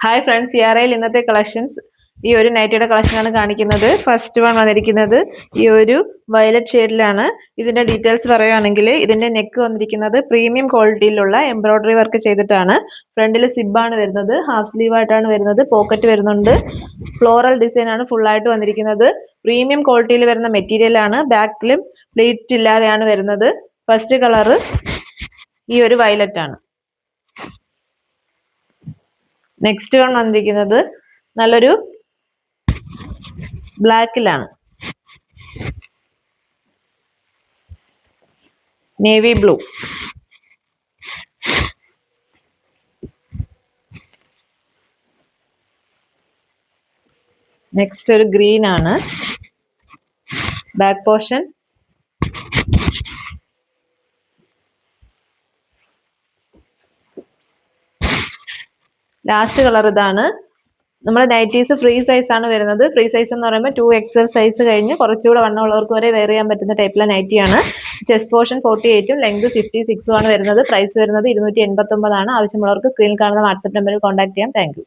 Hi friends, സിയാറയിൽ ഇന്നത്തെ collections ഈ ഒരു നൈറ്റിയുടെ കളക്ഷനാണ് കാണിക്കുന്നത്. ഫസ്റ്റ് വൺ വന്നിരിക്കുന്നത് ഈ ഒരു വയലറ്റ് ഷെയ്ഡിലാണ്. ഇതിന്റെ ഡീറ്റെയിൽസ് പറയുകയാണെങ്കിൽ ഇതിന്റെ നെക്ക് വന്നിരിക്കുന്നത് പ്രീമിയം ക്വാളിറ്റിയിലുള്ള എംബ്രോയിഡറി വർക്ക് ചെയ്തിട്ടാണ്. ഫ്രണ്ടിൽ സിബാണ് വരുന്നത്, ഹാഫ് സ്ലീവ് ആയിട്ടാണ് വരുന്നത്, പോക്കറ്റ് വരുന്നുണ്ട്, ഫ്ലോറൽ ഡിസൈൻ ആണ് ഫുൾ ആയിട്ട് വന്നിരിക്കുന്നത്. പ്രീമിയം ക്വാളിറ്റിയിൽ വരുന്ന മെറ്റീരിയൽ ആണ്. ബാക്കിലും പ്ലേറ്റ് ഇല്ലാതെയാണ് വരുന്നത്. ഫസ്റ്റ് കളർ ഈ ഒരു വയലറ്റ് ആണ്. നെക്സ്റ്റ് വൺ വന്നിരിക്കുന്നത് നല്ലൊരു ബ്ലാക്കിലാണ്, നേവി ബ്ലൂ. നെക്സ്റ്റ് ഒരു ഗ്രീൻ ആണ്. ബാക്ക് പോർഷൻ ലാസ്റ്റ് കളർ ഇതാണ്. നമ്മുടെ നൈറ്റീസ് ഫ്രീ സൈസ് ആണ് വരുന്നത്. ഫ്രീ സൈസ് എന്ന് പറയുമ്പോൾ 2XL സൈസ് കഴിഞ്ഞ് കുറച്ചുകൂടെ വണ്ണമുള്ളവർക്ക് വരെ വെയർ ചെയ്യാൻ പറ്റുന്ന ടൈപ്പിലെ നൈറ്റിയാണ്. ചെസ്റ്റ് പോർഷൻ 48ഉം ലെങ്ത് 56ഉം ആണ് വരുന്നത്. പ്രൈസ് വരുന്നത് 289 ആണ്. ആവശ്യമുള്ളവർക്ക് സ്ക്രീനിൽ കാണുന്ന വാട്സ്ആപ്പ് നമ്പറിൽ കോൺടാക്ട് ചെയ്യാം. Thank you.